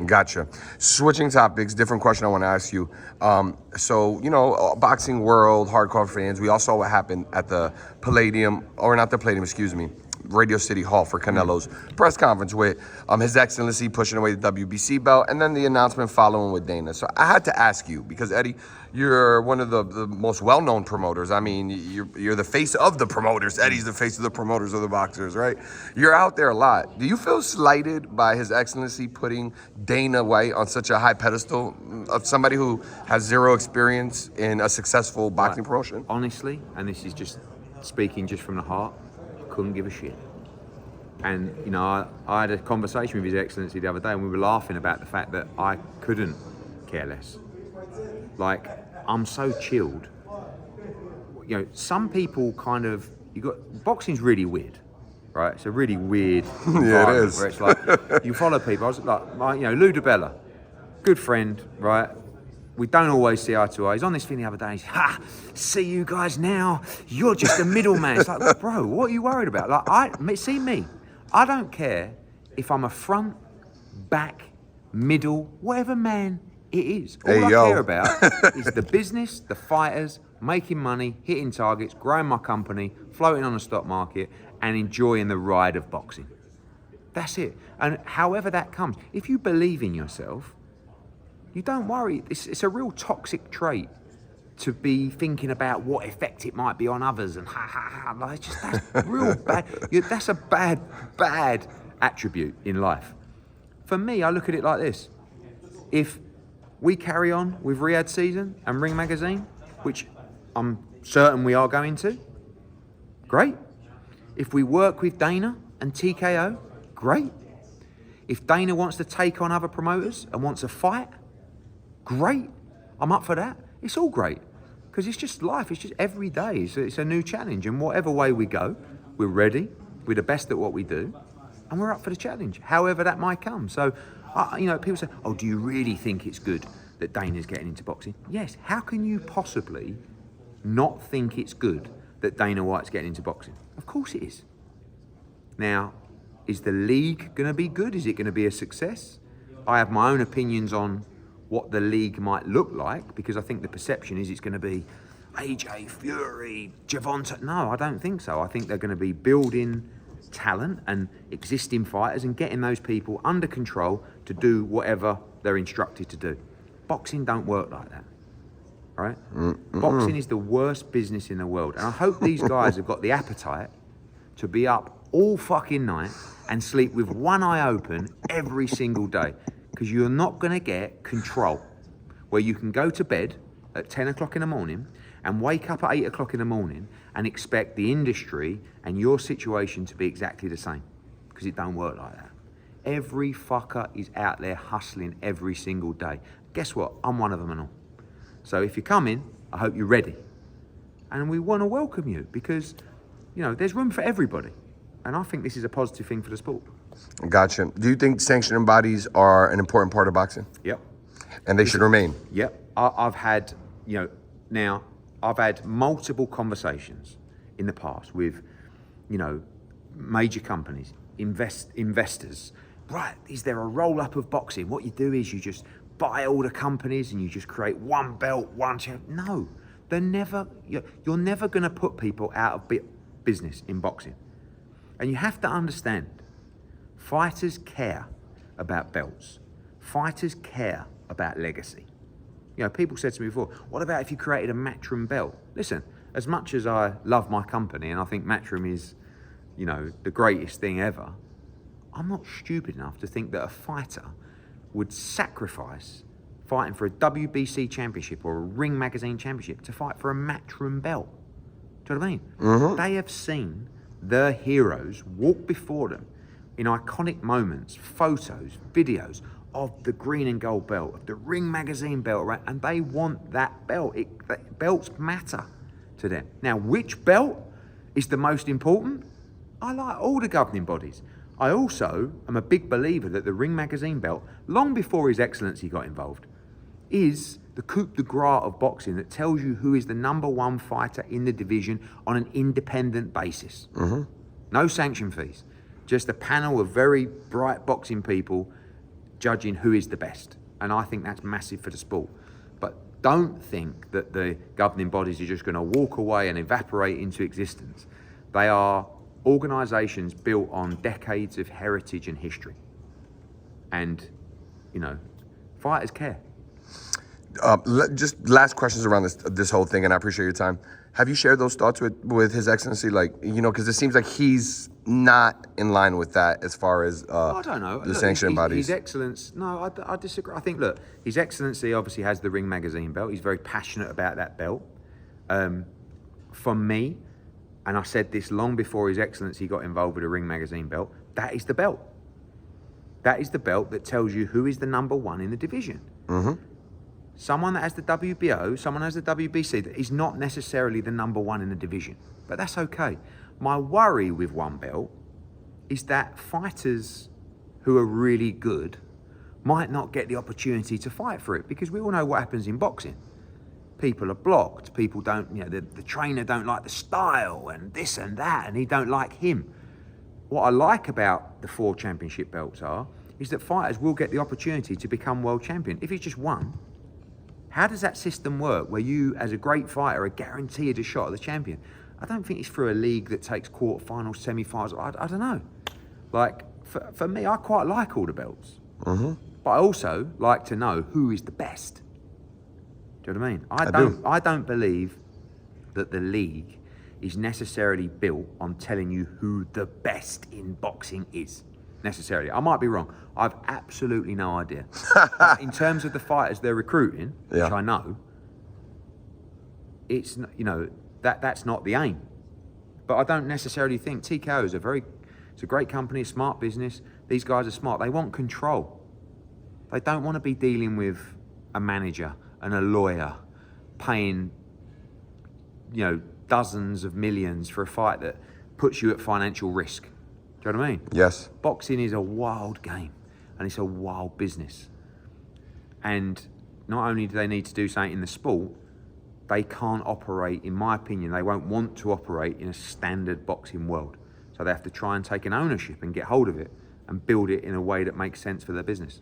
Gotcha. Switching topics, different question I want to ask you. So, boxing world, hardcore fans, we all saw what happened at the Palladium, or not the Palladium, excuse me, Radio City Hall for Canelo's press conference with His Excellency pushing away the WBC belt, and then the announcement following with Dana. So I had to ask you, because Eddie, you're one of the most well-known promoters. I mean, you're the face of the promoters. Eddie's the face of the promoters of the boxers, right? You're out there a lot. Do you feel slighted by His Excellency putting Dana White on such a high pedestal of somebody who has zero experience in a successful boxing promotion? Honestly, and this is just speaking just from the heart, couldn't give a shit. And I had a conversation with His Excellency the other day, and we were laughing about the fact that I couldn't care less. Like, I'm so chilled. Some people boxing's really weird, right? It's a really weird Yeah, it is. Where it's like, you follow people. I was like Lou DiBella, good friend, right? We don't always see eye to eye. He's on this thing the other day. He's, see you guys now. You're just a middleman. It's like, bro, what are you worried about? See me. I don't care if I'm a front, back, middle, whatever man it is. All I care about is the business, the fighters, making money, hitting targets, growing my company, floating on the stock market, and enjoying the ride of boxing. That's it. And however that comes, if you believe in yourself, you don't worry. It's a real toxic trait to be thinking about what effect it might be on others and like, that's real bad. That's a bad attribute in life. For me, I look at it like this. If we carry on with Riyadh season and Ring Magazine, which I'm certain we are going to, great. If we work with Dana and TKO, great. If Dana wants to take on other promoters and wants a fight, great. I'm up for that. It's all great. Because it's just life. It's just every day. It's a new challenge. And whatever way we go, we're ready. We're the best at what we do. And we're up for the challenge, however that might come. So, people say, oh, do you really think it's good that Dana's getting into boxing? Yes. How can you possibly not think it's good that Dana White's getting into boxing? Of course it is. Now, is the league going to be good? Is it going to be a success? I have my own opinions on what the league might look like, because I think the perception is it's going to be AJ, Fury, Gervonta. No, I don't think so. I think they're going to be building talent and existing fighters and getting those people under control to do whatever they're instructed to do. Boxing don't work like that, right? Boxing is the worst business in the world. And I hope these guys have got the appetite to be up all fucking night and sleep with one eye open every single day. Because you're not going to get control where you can go to bed at 10 o'clock in the morning and wake up at 8 o'clock in the morning and expect the industry and your situation to be exactly the same. Because it don't work like that. Every fucker is out there hustling every single day. Guess what? I'm one of them and all. So if you're coming, I hope you're ready. And we want to welcome you because, there's room for everybody. And I think this is a positive thing for the sport. Gotcha. Do you think sanctioning bodies are an important part of boxing? Yep. And they should remain? Yep. I've had, I've had multiple conversations in the past with, major companies, investors. Right, is there a roll-up of boxing? What you do is you just buy all the companies and you just create one belt, one champ. No, you're never going to put people out of business in boxing. And you have to understand, fighters care about belts. Fighters care about legacy. People said to me before, what about if you created a Matchroom belt? Listen, as much as I love my company and I think Matchroom is, the greatest thing ever, I'm not stupid enough to think that a fighter would sacrifice fighting for a WBC championship or a Ring Magazine championship to fight for a Matchroom belt. Do you know what I mean? Mm-hmm. They have seen their heroes walk before them in iconic moments, photos, videos of the green and gold belt, of the Ring Magazine belt, right? And they want that belt. Belts matter to them. Now, which belt is the most important? I like all the governing bodies. I also am a big believer that the Ring Magazine belt, long before His Excellency got involved, is the coup de grace of boxing that tells you who is the number one fighter in the division on an independent basis. No sanction fees. Just a panel of very bright boxing people judging who is the best. And I think that's massive for the sport. But don't think that the governing bodies are just going to walk away and evaporate into existence. They are organisations built on decades of heritage and history. And, you know, fighters care. Just last questions around this whole thing, and I appreciate your time. Have you shared those thoughts with His Excellency? Like, you know, because it seems like he's not in line with that as far as I don't know. the sanctioning bodies. His Excellency, no, I disagree. I think, look, His Excellency obviously has the Ring Magazine belt. He's very passionate about that belt. For me, and I said this long before His Excellency got involved with the Ring Magazine belt, that is the belt. That is the belt that tells you who is the number one in the division. Mm-hmm. Someone that has the WBO, someone has the WBC, that is not necessarily the number one in the division. But that's okay. My worry with one belt is that fighters who are really good might not get the opportunity to fight for it, because we all know what happens in boxing. People are blocked, people don't, you know, the trainer don't like the style and this and that, and he don't like him. What I like about the 4 championship belts is that fighters will get the opportunity to become world champion. If it's just one, how does that system work where you, as a great fighter, are guaranteed a shot at the champion? I don't think it's through a league that takes quarterfinals, semi-finals. I don't know. Like, for me, I quite like all the belts. Mm-hmm. But I also like to know who is the best. Do you know what I mean? I don't believe that the league is necessarily built on telling you who the best in boxing is. Necessarily. I might be wrong. I've absolutely no idea. In terms of the fighters they're recruiting, which I know, it's, you know, that's not the aim. But I don't necessarily think TKO is it's a great company, a smart business. These guys are smart. They want control. They don't want to be dealing with a manager and a lawyer paying, you know, dozens of millions for a fight that puts you at financial risk. Do you know what I mean? Yes. Boxing is a wild game, and it's a wild business. And not only do they need to do something in the sport, they can't operate, in my opinion, they won't want to operate in a standard boxing world. So they have to try and take an ownership and get hold of it and build it in a way that makes sense for their business.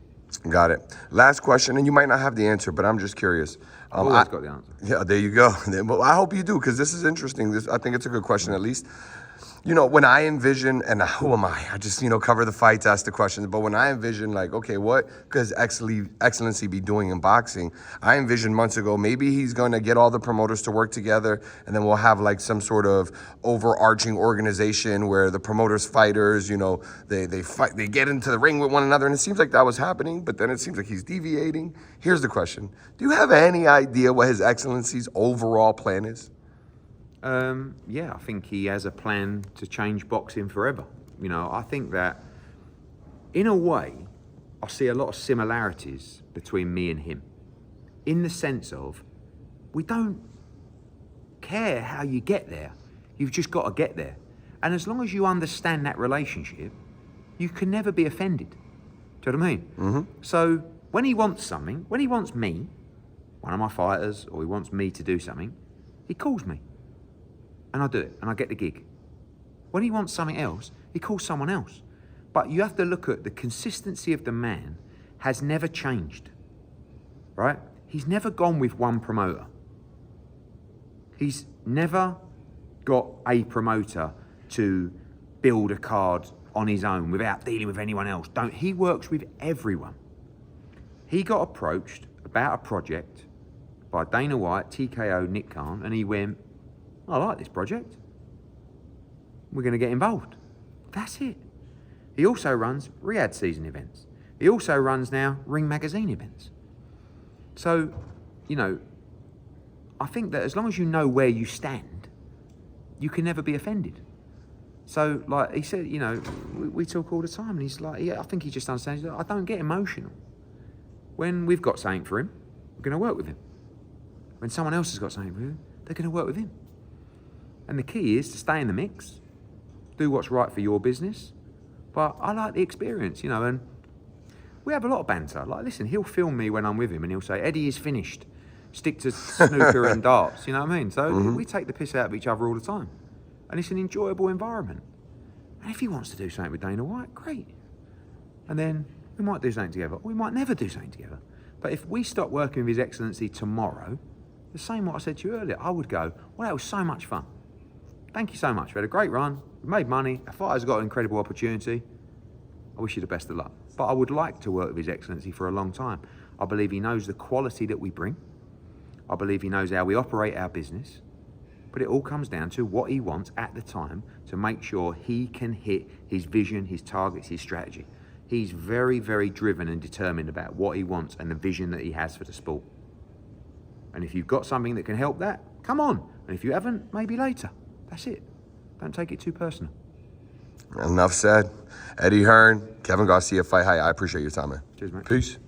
Got it. Last question, and you might not have the answer, but I'm just curious. I've always got the answer. Yeah, there you go. Well, I hope you do, because this is interesting. I think it's a good question, at least. You know, when I envision, and who am I? I just, you know, cover the fights, ask the questions. But when I envision, like, okay, what could His Excellency be doing in boxing? I envisioned months ago, maybe he's going to get all the promoters to work together, and then we'll have like some sort of overarching organization where the promoters, fighters, you know, they fight, they get into the ring with one another. And it seems like that was happening, but then it seems like he's deviating. Here's the question. Do you have any idea what His Excellency's overall plan is? Yeah, I think he has a plan to change boxing forever. You know, I think that, in a way, I see a lot of similarities between me and him. In the sense of, we don't care how you get there. You've just got to get there. And as long as you understand that relationship, you can never be offended. Do you know what I mean? Mm-hmm. So, when he wants something, when he wants me, one of my fighters, or he wants me to do something, he calls me. And I do it, and I get the gig. When he wants something else, he calls someone else. But you have to look at the consistency of the man has never changed, right? He's never gone with one promoter. He's never got a promoter to build a card on his own without dealing with anyone else. He works with everyone. He got approached about a project by Dana White, TKO, Nick Khan, and he went, I like this project. We're going to get involved. That's it. He also runs Riyadh season events. He also runs now Ring Magazine events. So, you know, I think that as long as you know where you stand, you can never be offended. So, like he said, you know, we talk all the time, and he's like, yeah, I think he just understands. I don't get emotional. When we've got something for him, we're going to work with him. When someone else has got something for him, they're going to work with him. And the key is to stay in the mix, do what's right for your business. But I like the experience, you know, and we have a lot of banter. Like, listen, he'll film me when I'm with him and he'll say, Eddie is finished. Stick to snooker and darts, you know what I mean? So we take the piss out of each other all the time. And it's an enjoyable environment. And if he wants to do something with Dana White, great. And then We might do something together. We might never do something together. But if we stop working with His Excellency tomorrow, the same what I said to you earlier, I would go, well, that was so much fun. Thank you so much. We had a great run. We made money. Our fighters got an incredible opportunity. I wish you the best of luck. But I would like to work with His Excellency for a long time. I believe he knows the quality that we bring. I believe he knows how we operate our business. But it all comes down to what he wants at the time to make sure he can hit his vision, his targets, his strategy. He's very, very driven and determined about what he wants and the vision that he has for the sport. And if you've got something that can help that, come on. And if you haven't, maybe later. That's it. Don't take it too personal. Enough said. Eddie Hearn, Kevin Garcia, FightHype. I appreciate your time, man. Cheers, mate. Peace.